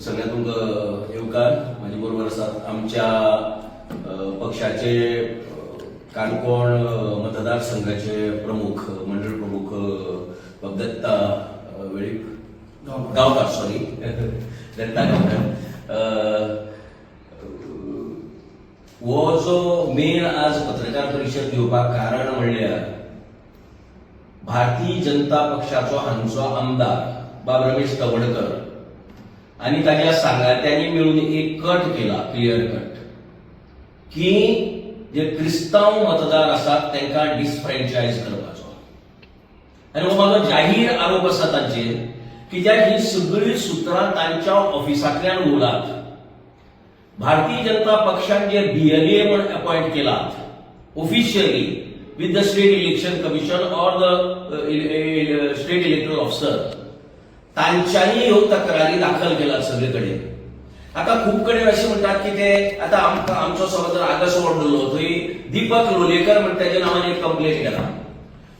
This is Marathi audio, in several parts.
सगळ्यात तुमचं येवकार माझे बरोबर असतात आमच्या पक्षाचे काणकोण मतदारसंघाचे प्रमुख मंडळ प्रमुख दत्ता वेळीप गावकर सॉरी दत्ता गावकर हो जो मेन आज पत्रकार परिषद घेवपाक कारण म्हणल्यार भारतीय जनता पक्षाचो हांचो आमदार बाब रमेश तवडकर आणि ताच्या सांगात्यांनी मिळून एक कट केला क्लियर कट की जे क्रिस्तांव मतदार असतात त्यांना डिसफ्रँचायज करपाचो आणि हो माझो जाहीर आरोप आसा तांचेर की ज्या ही सगळी सुत्रां तांच्या ऑफिसांतल्यान उरलात भारतीय जनता पक्षान जे BLA म्हणून अपॉइंट केलात officially with the state election commission or the state electoral officer तांच्यांनी ह्यो तक्रारी दाखल केल्यात सगळीकडे. आता खूप कडेन अशें म्हणटात की ते आता आमचो समज आदर्श वॉर्ड उरलो थंय दीपक लोलयेकर म्हणटा ताच्या नांवान एक कंप्लेंट केला.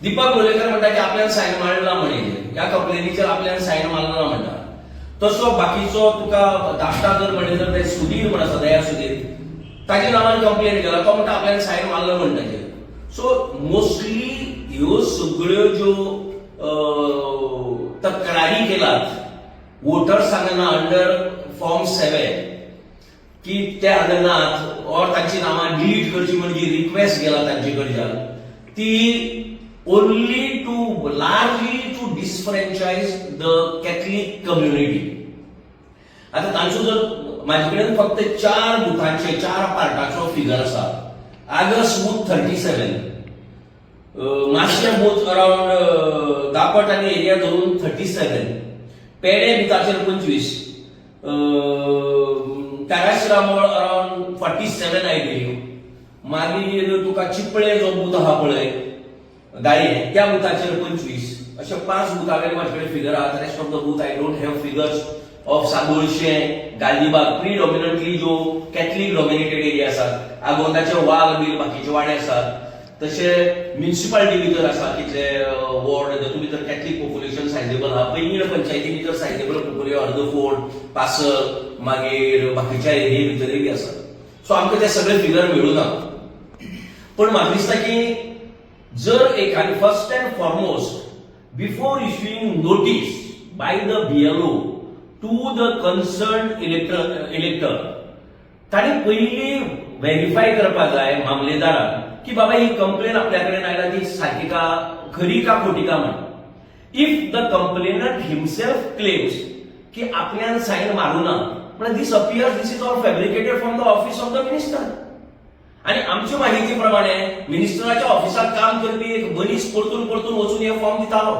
दीपक लोलयेकर म्हणटा की आपल्यान सायन मारला म्हणे ह्या कंप्लेनीचेर आपल्यान सायन मारला म्हणटा. तसो बाकीचो तुका धाकटा जर म्हणजे जर ते सुधीर म्हण आसा दया सुधीर ताच्या नांवान कंप्लेंट केला तो म्हणटा आपल्यान सायन मारलो म्हणटा. सो मोस्टली ह्यो सगळ्यो ज्यो तक्रारी केलात वोटर्स सांगना अंडर फॉर्म 7 की ते हाडनात और तांची नावां डिलीट करची म्हणजे रिक्वेस्ट गेला तांचे कडच्यान ती only to largely to disfranchise the Catholic community. आता तांचो जर माझे कडेन फक्त 4 बुथांचे 4 पार्टाचो फिगर आसा. आगस्ट बूथ 37, मास्टर बूथ अराउंड दापट आनी एरिया धरून 37, पेडे बिताचेर 25, काराश्रामोळ अराउंड 47 आय बिलीव. मागीर तुका चिपळे जो बूथ आहा पळय दाये त्या बुथाचेर 25 अशे 5 बुथांकडे माझे कडेन फिगर आहा. Rest of the booth I don't have figures of साबोळशे गालजीबाग प्रिडॉमिनंटली जो कॅथलिक डॉमिनेटेड एरिया आसात आगोंदाचे वाल बील बाकीचे वाडे आसात. तसे म्युनिसिपालिटी भितर आसा कितले वॉर्ड तुमी तर कॅथलिक पॉप्युलेशन सायझेबल आहा. पैंगीण पंचायती भितर सायझेबल पॉप्युलेशन अर्दफोर्ड पासर मागीर बाकीच्या एरिये भितरय बी आसा. सो आमकां ते सगळे फिगर मेळूना. पण म्हाका दिसता की जर एखादी first and foremost before issuing notice by the BLO to the concerned elector ताणी पयली व्हेरीफाय करपाक जाय मामलेदारान की बाबा ही कंप्लेन आपल्याकडे आयला ती सारखी का खरी का खोटी का म्हण. If the complainant himself claims की आपल्यान सायन मारूना म्हणजे this appears this is all fabricated from the office of the minister. आणि आमच्या माहिती प्रमाणे मिनिस्टराच्या ऑफिसात काम करपी एक मनीस परतून परतून वचून हे फॉर्म दितालो.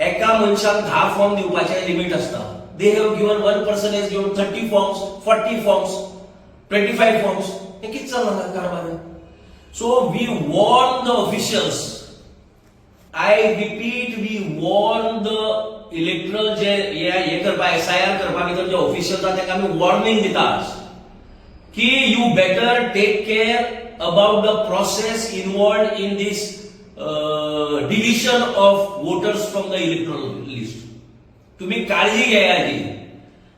एका मनशाक 10 फॉर्म दिवपाचे लिमिट असता. They have given one person has given 30 forms 40 forms 25 forms. हे किती चालला कारभार. So we warn the officials. I repeat, we warn the electoral जे हे करपा SIR करपा भितर जे ऑफिशियल्स आसा तांकां आमी वॉर्निंग दितात की you better take care about the process involved in this deletion of voters from the electoral list. तुम्ही काळजी घेयाची.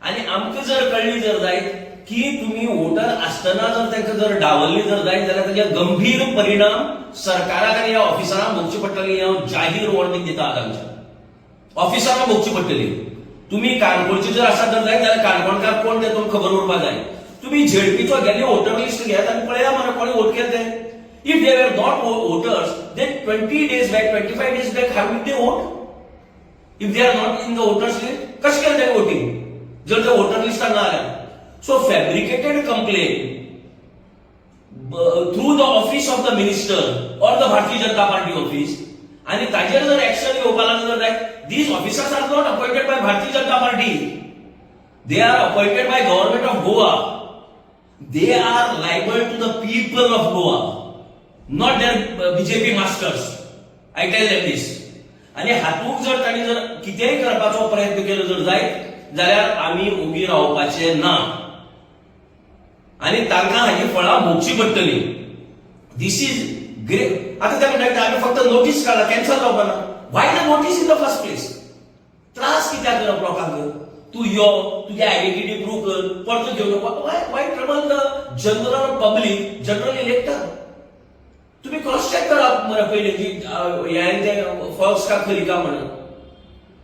आणि आमकां जर कळली जर जायत की तुम्ही वोटर असताना जर तांकां जर डावल्ली जर जायत जाल्यार ताचे गंभीर परिणाम सरकाराक आनी ह्या ऑफिसरांक भोगची पडटली. हांव जाहीर वॉर्निंग दिता आमच्या ऑफिसरांक भोगची पडटली. तुम्ही काणकोणचे जर आसात जर जायत जाल्यार काणकोणकार कोण ते तुमकां खबर उरपा जाय. तुम्ही झेडपीचो गेल्ले वोटर लिस्ट घेयात आनी पळया मरे कोणी वोट केले ते. If they were not voters then 20 days back 25 days back how did they vote. If they are not in the voters list कशें केलें ते वोटिंग जर ते वोटर लिस्टान ना जाल्यार. So fabricated complaint through the office of the minister or the Bharatiya Janata Party office आणि ताजेर जर ऍक्शन घेवपाक लागले जर जाय. These officers are not appointed by Bharatiya Janata Party. They are appointed by government of Goa. They are liable to the people of Goa, not their BJP masters. I tell them this. आणि हातूंक जर ताणी जर कितेंय करपाचो प्रयत्न केलो जर जायत जाल्यार आमी उबी रावपाचे ना आणि तांकां हाची फळां भोगची पडटली. This is great. आता ते म्हणटा आमी फक्त नोटीस काडला कॅन्सल जावपाना. Why the notice in the first place. त्रास कित्याक करप लोकांक. तू यो तुझी आयडेंटिटी प्रूव्ह कर परत घेऊन Y trouble the general public general इलेक्टर. तुम्ही क्रॉस चेक करा मरे पहिले की फॉल्स का खरी का म्हणून.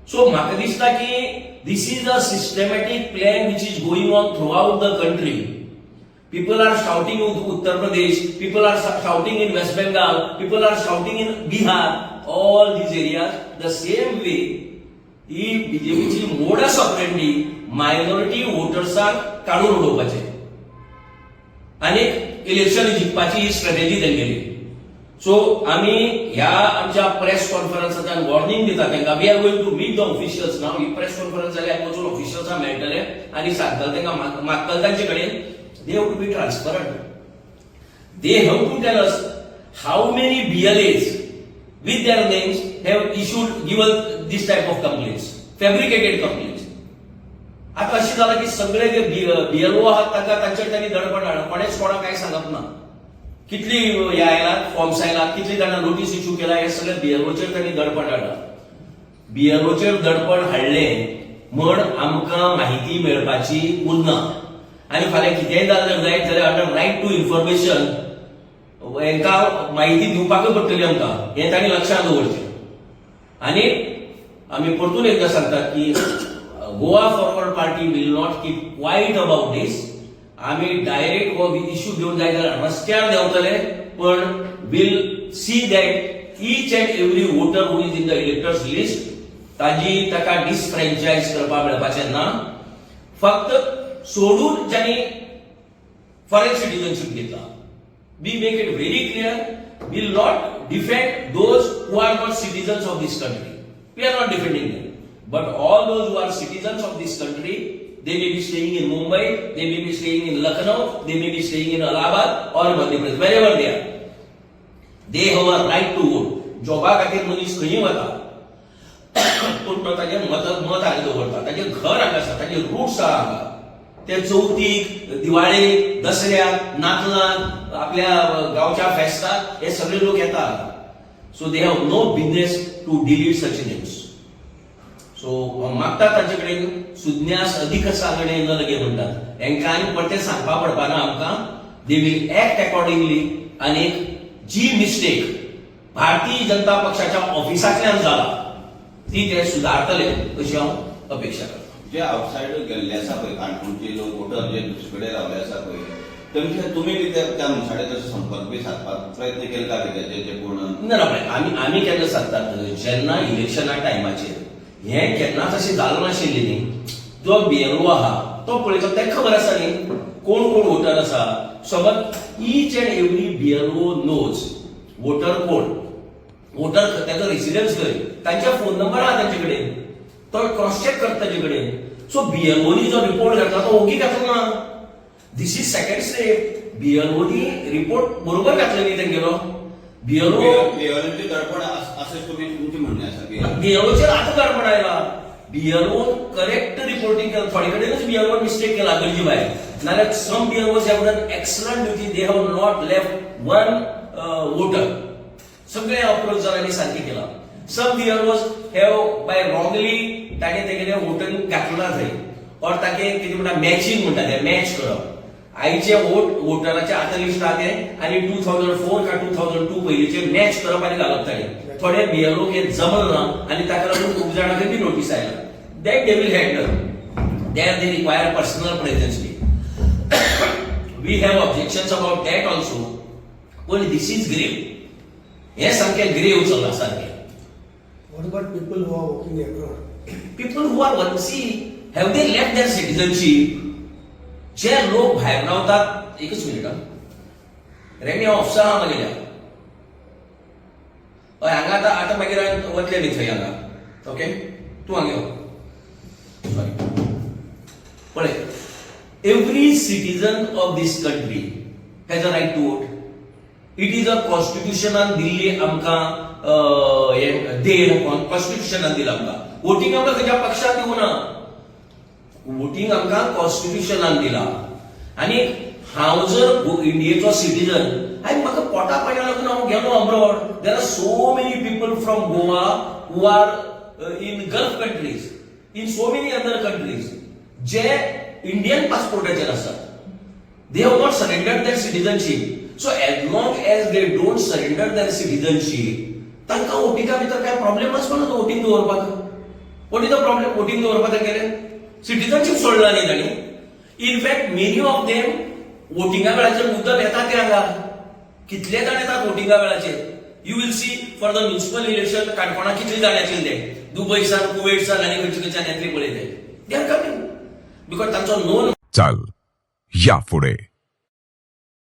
सो म्हाका दिसता की this is a systematic plan which is going on throughout the country. People are shouting in Uttar Pradesh, people are shouting in West Bengal, people are shouting in Bihar, all these areas. The same way, ही बीजेपीची मोडस ऑपरेंडी मायनॉरिटी वोटर्सांक काढून उडोवपाचे आणि इलेक्शन जिखपाची ही स्ट्रॅटेजी तेंगेली. सो आम्ही ह्या आमच्या प्रेस कॉन्फरन्सांतल्यान वॉर्निंग दिता तांकां we are going to meet the officials now. ही प्रेस कॉन्फरन्स जाल्यार वचून ऑफिशियल्सांक मेळटले आनी सांगतले तांकां मागतले तांचे कडेन they have to be transparent. They have to tell us how many BLAs with their names have given this type of complaints, fabricated complaints. आता अशी झालं की सगळे जे BLO आहात ताका तांचेर त्यांनी दडपण हाडला. कोणेच कोणाक काय सांगत ना. कितली हे आयलात फॉर्म्स आयलात कितली जाणां नोटीस इश्यू केला हे सगळे BLOचेर त्यांनी दडपण हाडला. BLOचेर दडपण हाडले म्हण आमकां माहिती मेळपाची उरना. आणि फाल्यां कितेंय जालें जायत जाल्यार अंडर रायट टू इन्फॉर्मेशन हांकां माहिती दिवपाकूय पडटली आमकां हें तांणी लक्षांत दवरचें. आनी आमी परतून एकदां सांगतात की Goa forward party will not keep quiet about these. आमी डायरेक्ट हो इश्यू घेवन जाय जाल्यार रस्त्यार देंवतले पण will see that each and every voter who is in the electors list ताका डिसफ्रँचायज करपाक मेळपाचें ना. फक्त सोडून ज्यांनी फॉरेन सिटीजनशिप घेतला. We make it very clear will not defend those who are not citizens of this country. We are not defending them. But all those who are citizens of this country they may be staying in Mumbai, they may be staying in Lucknow, they may be staying in Allahabad or Madhya Pradesh, wherever they are. They have a right to vote. जॉबा खातीर मनीस खंय वता पूण तो ताजें मत हांगा दवरता. ताजें घर हांगा आसा, ताजें रूट्स आहा हांगा. ते चवथीक दिवाळेक दसऱ्याक नातलांक आपल्या गांवच्या फेस्ताक हे सगळे लोक येतात. So they have no business to deal with such names. So मागता तांचे कडेन सुज्ञास अधिक सांगणे न लगे म्हणटात. हांकां आनी परते सांगपा पडपाना आमकां. They will act accordingly. आनी जी मिस्टेक भारतीय जनता पक्षाच्या ऑफिसांतल्यान जाला ती ते सुदारतले अशी हांव अपेक्षा करता. जे आउटसाइड गेल्ले आसा पळय काणकोणचे लोक वोटर जे दुसरे कडेन रावले आसा पळय तेमचे तुमी त्या मनशाडे तसो संपर्क बी साधपाक प्रयत्न केला का कितें जे कोण ना आमी केन्ना सांगतात जेन्ना इलेक्शना टायमाचेर हें केन्नाच अशें जालें नाशिल्लें न्ही. जो BLO आहा तो पळयता ताका खबर आसा न्ही कोण कोण वोटर आसा. समज each and every BLO knows voter कोण वोटर ताचो रेसिडेन्स खंय तांचे फोन नंबर आहा तांचे कडेन. तो क्रॉस चेक करता ताचे कडेन. सो BLOनी जो रिपोर्ट घातला तो ओगी घातलो ना. दिस इज सेकंड स्टेप. BLOनी रिपोर्ट बरोबर घातलो न्ही तेंगेलो. BLOचे दडपण अशें तुमचें म्हणणें आसा की BLOचेर आतां दडपण आयला. BLO करेक्ट रिपोर्टिंग केला. थोडे कडेनच BLO मिस्टेक केला गरजे भायर. नाल्यार सम BLOs have done excellent duty. They have not left one voter. सगळे अप्रोचारांनी सारखे केला. सम BLOs हॅव बाय रॉंगली ताणे तेगेले वोटर घातला थंय और ताके कितें म्हणटा मॅचिंग म्हणटा ते मॅच करप. आयचे वोटराचे आतां लिस्ट आहा ते आनी 2004 का 2002 पयलींचे मॅच करप आनी घालप ताणे. थोडे BLO हे जमल ना आनी ताका लागून खूब जाणांक बी नोटीस आयला. That they will handle. There they require personal presence बी. We have objections about that also. पण दिस इज ग्रेव. हे सारकें ग्रेव चल्लां सारकें. What about people who are working abroad? People who are working, see, have they left their citizenship? जे लोक भायर रावतात एकच मिनिट रेनी ऑफिसा हांगा गेल्या हांगा आतां मागीर वतले न्ही थंय हांगा. ओके तूं हांगा यो सॉरी पळय. Every citizen of this country has a right to vote. It is a कॉन्स्टिट्युशनान दिल्ली आमकां कॉन्स्टिट्युशनान दिला आमकां. वोटींग आमकां खंयच्या पक्षाक दिवना. वोटींग आमकां कॉन्स्टिट्युशनान दिला. आनी हांव जर इंडियेचो सिटीजन आनी म्हाका पोटा पाणया लागून हांव गेलो abroad. There are so many people from Goa who are in gulf countries in so many other countries. जे इंडियन पासपोर्टाचेर आसात, they have not surrendered their citizenship. So as long as they don't surrender their citizenship, तांकां वोटिंगा भितर काय प्रॉब्लेम आसपाना तो वोटिंग दवरपाक. What is the problem voting दवरपाक केले? सिटीजनशीप सोडला न्ही ताणी. इनफॅक्ट मेनी ऑफ देम वोटिंगा वेळाचेर मुद्दम येतात ते हांगा. कितले जाण येतात वोटिंगा वेळाचेर. You will see for the municipal election काणकोणा कितले जाण येतले ते. दुबयसान कुवेटसान आनी खंयचे खंयच्यान येतले पळय ते. दे आर कमिंग बिकॉज तांचो नोन चाल या पुढे.